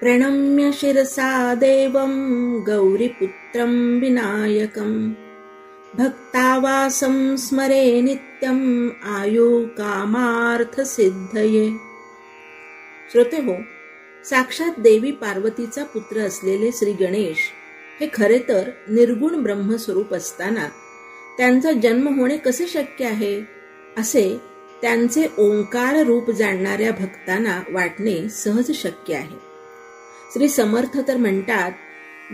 प्रणम्य शिरसा देवं गौरीपुत्रं विनायकं भक्तावासं स्मरे नित्यं आयु कामार्थ सिद्धये. श्रोते हो, साक्षात देवी पार्वतीचा पुत्र असलेले श्री गणेश हे खरे तर निर्गुण ब्रह्मस्वरूप असताना त्यांचा जन्म होणे कसे शक्य आहे असे त्यांचे ओंकार रूप जाणणाऱ्या भक्तांना वाटणे सहज शक्य आहे. श्री समर्थ तर म्हणतात,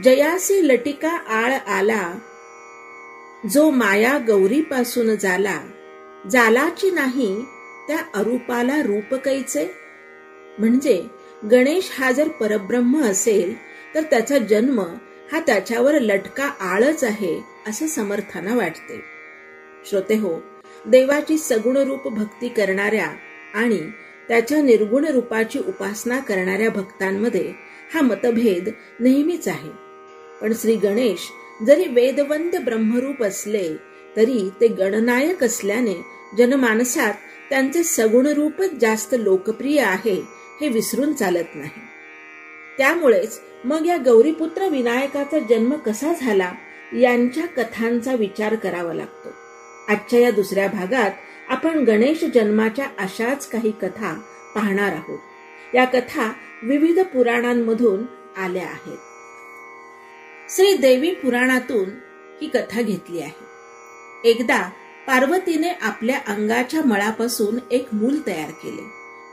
जयासी लटिका आळ आला, जो माया गौरीपासून जाला, जालाची नाही त्या अरूपाला रूप कैचे. म्हणजे गणेश हा जर परब्रह्म असेल तर त्याचा जन्म हा त्याच्यावर लटका आळच आहे असे समर्थांना वाटते. श्रोते हो, देवाची सगुण रूप भक्ती करणाऱ्या आणि त्याच्या निर्गुण रूपाची उपासना करणाऱ्या भक्तांमध्ये हा मतभेद नेहमीच आहे. पण श्री गणेश जरी वेदवंत ब्रह्मरूप असले तरी ते गणनायक असल्याने जनमानसात त्यांचे सगुण रूपच जास्त लोकप्रिय आहे हे विसरून चालत नाही. त्यामुळेच मग या गौरीपुत्र विनायकाचा जन्म कसा झाला यांच्या कथांचा विचार करावा लागतो. आजच्या या दुसऱ्या भागात आपण गणेश जन्माच्या अशाच काही कथा पाहणार आहोत. या कथा विविध पुराणांमधून आल्या आहेत. श्री देवी पुराणातून ही कथा घेतली आहे. एकदा पार्वतीने आपल्या अंगाच्या मळापासून एक मूल तयार केले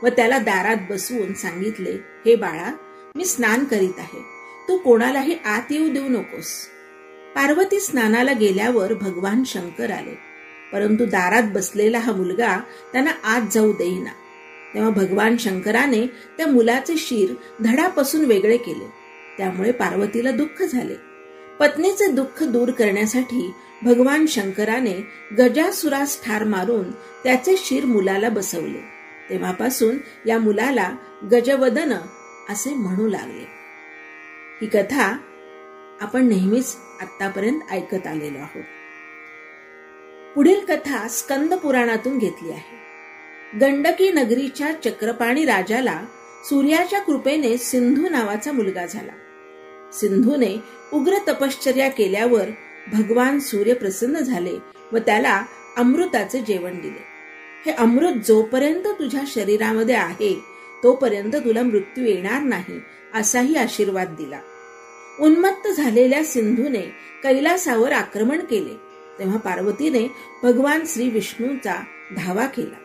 व त्याला दारात बसवून सांगितले, हे बाळा, मी स्नान करीत आहे, तू कोणालाही आत येऊ देऊ नकोस. पार्वती स्नानाला गेल्यावर भगवान शंकर आले, परंतु दारात बसलेला हा मुलगा त्यांना आत जाऊ देईना. तेव्हा भगवान शंकराने त्या मुलाचे शिर धडापासून वेगळे केले. त्यामुळे पार्वतीला दुःख झाले. पत्नीचे दुःख दूर करण्यासाठी भगवान शंकराने गजासुरास ठार मारून त्याचे शिर मुलाला बसवले. तेव्हापासून या मुलाला गजवदन असे म्हणू लागले. ही कथा आपण नेहमीच आतापर्यंत ऐकत आलेलो आहोत. पुढील कथा स्कंद पुराणातून घेतली आहे. गंडकी नगरीच्या चक्रपाणी राजाला सूर्याच्या कृपेने सिंधू नावाचा मुलगा झाला. सिंधूने उग्र तपश्चर्या केल्यावर भगवान सूर्य प्रसन्न झाले व त्याला अमृताचे जेवण दिले. हे अमृत जोपर्यंत तुझ्या शरीरामध्ये आहे तोपर्यंत तुला मृत्यू येणार नाही असाही आशीर्वाद दिला. उन्मत्त झालेल्या सिंधूने कैलासावर आक्रमण केले. तेव्हा पार्वतीने भगवान श्री विष्णूचा धावा केला.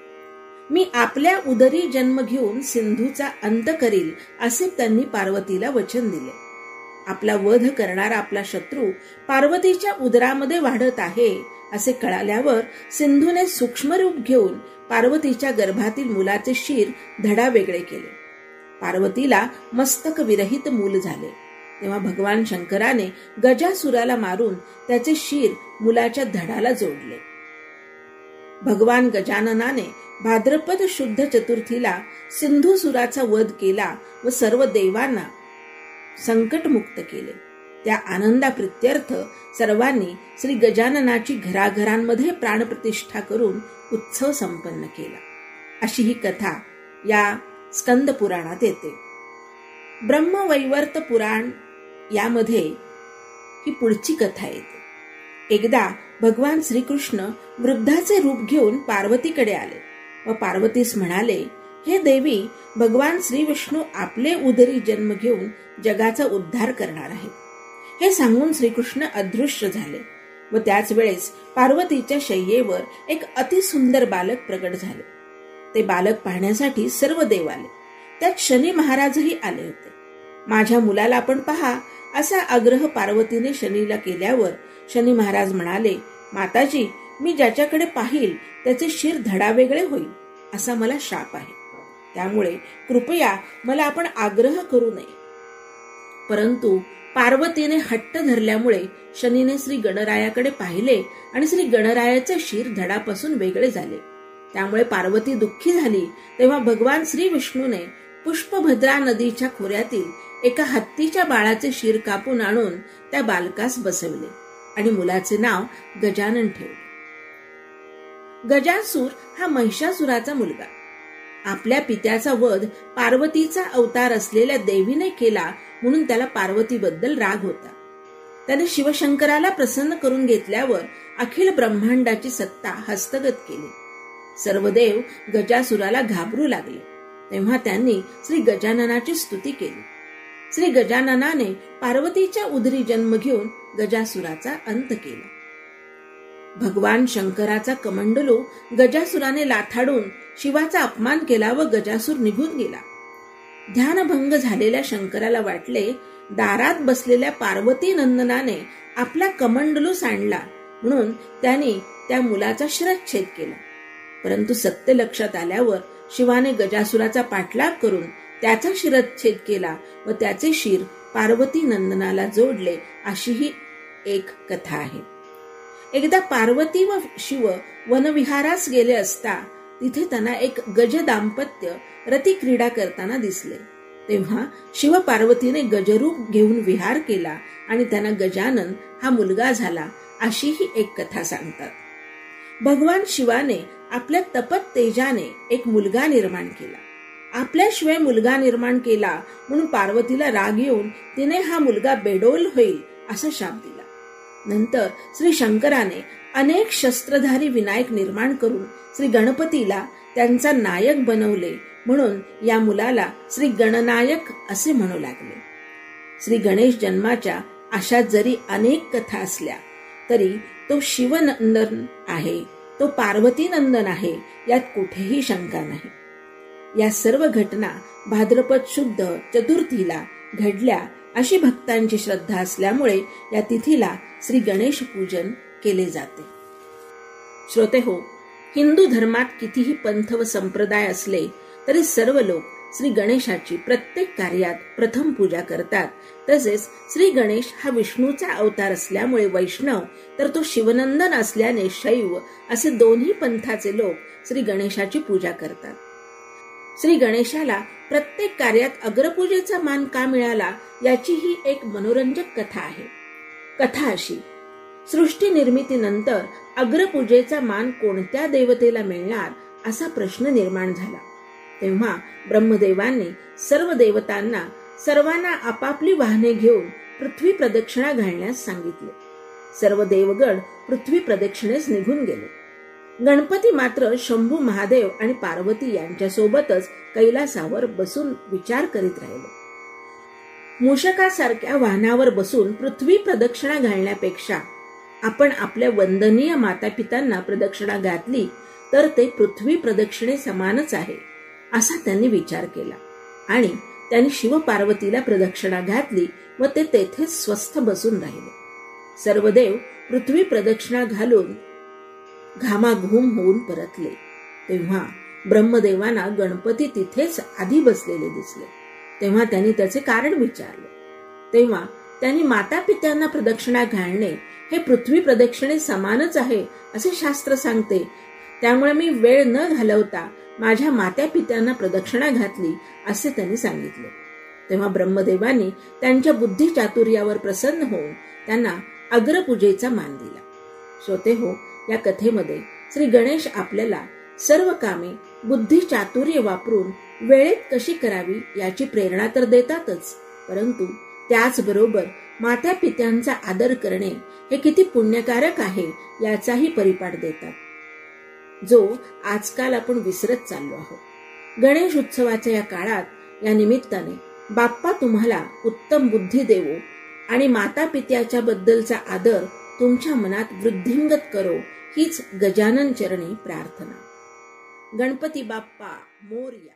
मी आपल्या उदरी जन्म घेऊन सिंधूचा अंत करील असे त्यांनी पार्वतीला वचन दिले. आपला वध करणारा आपला शत्रू पार्वतीच्या उदरामध्ये वाढत आहे असे कळाल्यावर सिंधूने सूक्ष्म रूप घेऊन पार्वतीच्या गर्भातील मुलाचे शिर धडा वेगळे केले. पार्वतीला मस्तक विरहित मूल झाले. तेव्हा भगवान शंकराने गजासुराला मारून त्याचे शिर मुलाच्या धडाला जोडले. भगवान गजाननाने भाद्रपद शुद्ध चतुर्थीला सिंधुसुराचा वध केला व सर्व देवांना संकटमुक्त केले. त्या आनंदाप्रित्यर्थ सर्वांनी श्री गजाननाची घराघरांमध्ये प्राणप्रतिष्ठा करून उत्सव संपन्न केला. अशी ही कथा या स्कंद पुराणात येते. ब्रह्मवैवर्त पुराण यामध्ये ही पुढची कथा येते. एकदा भगवान श्रीकृष्ण वृद्धाचे रूप घेऊन पार्वतीकडे आले व पार्वतीस म्हणाले, हे देवी, भगवान श्री विष्णू आपले उदरी जन्म घेऊन जगाचा उद्धार करणार आहेत. हे सांगून श्रीकृष्ण अदृश्य झाले व त्याच वेळेस पार्वतीच्या शय्येवर एक अतिसुंदर बालक प्रकट झाले. ते बालक पाहण्यासाठी सर्व देव आले. त्यात शनी महाराजही आले होते. माझ्या मुलाला आपण पहा असा आग्रह पार्वतीने शनीला केल्यावर शनी महाराज म्हणाले, माताजी, मी ज्याच्याकडे पाहिल त्याचे शिर धडा वेगळे होईल असा मला शाप आहे. त्यामुळे कृपया मला आपण आग्रह करू नये. परंतु पार्वतीने हट्ट धरल्यामुळे शनीने श्री गणरायाकडे पाहिले आणि श्री गणरायाचे शिर धडापासून वेगळे झाले. त्यामुळे पार्वती दुःखी झाली. तेव्हा भगवान श्री विष्णूने पुष्पभद्रा नदीच्या खोऱ्यातील एका हत्तीच्या बाळाचे शिर कापून आणून त्या बालकास बसवले आणि मुलाचे नाव गजानन ठेवले. गजासूर हा महिषासुराचा मुलगा. आपल्या पित्याचा वध पार्वतीचा अवतार असलेल्या देवीने केला म्हणून त्याला पार्वतीबद्दल राग होता. त्याने शिवशंकराला प्रसन्न करून घेतल्यावर अखिल ब्रह्मांडाची सत्ता हस्तगत केली. सर्व देव गजासुराला घाबरू लागले. तेव्हा त्यांनी श्री गजाननाची स्तुती केली. श्री गजाननाने पार्वतीच्या उदरी जन्म घेऊन गजासुराचा अंत केला. भगवान शंकराचा कमंडलू गजासुराने लाथाडून शिवाचा अपमान केला व गजासूर निघून गेला. ध्यानभंग झालेल्या शंकराला वाटले दारात बसलेल्या पार्वती नंदनाने आपला कमंडलू सांडला म्हणून त्यांनी त्या मुलाचा शिरच्छेद केला. परंतु सत्य लक्षात आल्यावर शिवाने गजासुराचा पाठलाग करून त्याचा शिरच्छेद केला व त्याचे शिर पार्वती नंदनाला जोडले, अशी ही एक कथा आहे. एकदा पार्वती व शिव वनविहारास गेले असता तिथे त्यांना एक गज दाम्पत्य रती क्रीडा करताना दिसले. तेव्हा शिव पार्वतीने गजरूप घेऊन विहार केला आणि त्यांना गजानन हा मुलगा झाला, अशी ही एक कथा सांगतात. भगवान शिवाने आपल्या तपत तेजाने एक मुलगा निर्माण केला. आपल्याशिवाय मुलगा निर्माण केला म्हणून पार्वतीला राग येऊन तिने हा मुलगा बेडोल होईल असा शाप दिला. नंतर श्री शंकराने अनेक शस्त्रधारी विनायक निर्माण करून श्री गणपतीला त्यांचा नायक बनवले म्हणून या मुलाला श्री गणनायक असे म्हणू लागले. श्री गणेश जन्माच्या अशा जरी अनेक कथा असल्या तरी तो शिवनंदन आहे, तो पार्वती नंदन आहे, यात कुठेही शंका नाही. या सर्व घटना भाद्रपद शुद्ध चतुर्थीला घडल्या अशी भक्तांची श्रद्धा असल्यामुळे या तिथीला श्री गणेश पूजन केले जाते. श्रोतेहो, हिंदू धर्मात कितीही पंथ व संप्रदाय असले तरी सर्व लोक श्री गणेशाची प्रत्येक कार्यात प्रथम पूजा करतात. तसेच श्री गणेश हा विष्णूचा अवतार असल्यामुळे वैष्णव तर तो शिवनंदन असल्याने शैव असे दोन्ही पंथाचे लोक श्री गणेशाची पूजा करतात. श्री गणेशाला प्रत्येक कार्यात अग्रपूजेचा मान का मिळाला याची ही एक मनोरंजक कथा आहे. कथा अशी: सृष्टी निर्मितीनंतर अग्रपूजेचा मान कोणत्या देवतेला मिळणार असा प्रश्न निर्माण झाला. तेव्हा ब्रह्मदेवांनी सर्व देवतांना सर्वांना आपापली वाहने घेऊन पृथ्वी प्रदक्षिणा घालण्यास सांगितले. सर्व देवगण पृथ्वी प्रदक्षिणेस निघून गेले. गणपती मात्र शंभू महादेव आणि पार्वती यांच्या सोबतच कैलासावर बसून विचार करीत राहिले. मूषकासारख्या वाहनावर बसून पृथ्वी प्रदक्षिणा घालण्यापेक्षा आपण आपल्या वंदनीय मातापितांना प्रदक्षिणा घातली तर ते पृथ्वी प्रदक्षिणे समानच आहे असा त्यांनी विचार केला आणि त्यांनी शिव पार्वतीला प्रदक्षिणा घातली व ते तेथे स्वस्थ बसून राहिले. सर्व देव पृथ्वी प्रदक्षिणा घालून घामाघूम होऊन परतले. तेव्हा ब्रह्मदेवांना गणपती तिथेच आधी बसलेले दिसले. तेव्हा त्यांनी त्याचे कारण विचारले. तेव्हा त्यांनी माता पित्यांना प्रदक्षिणा घालणे हे पृथ्वी प्रदक्षिणे समानच आहे असे शास्त्र सांगते, त्यामुळे मी वेळ न घालवता माझ्या मात्या पित्यांना प्रदक्षिणा घातली असे त्यांनी सांगितले. तेव्हा ब्रह्मदेवांनी त्यांच्या बुद्धी चातुर्यावर प्रसन्न होऊन त्यांना अग्रपूजेचा मान दिला. श्रोतेहो, या कथेमध्ये श्री गणेश आपल्याला सर्व कामे बुद्धी चातुर्य वापरून वेळेत कशी करावी याची प्रेरणा तर देतातच, परंतु त्याचबरोबर मात्या पित्यांचा आदर करणे हे किती पुण्यकारक आहे याचाही परिपाठ देतात, जो आजकाल आपण विसरत चाललो आहोत. गणेश उत्सवाच्या या काळात या निमित्ताने बाप्पा तुम्हाला उत्तम बुद्धी देवो आणि माता पित्याच्या बद्दलचा आदर तुमच्या मनात वृद्धिंगत करो हीच गजानन चरणी प्रार्थना. गणपती बाप्पा मोरया.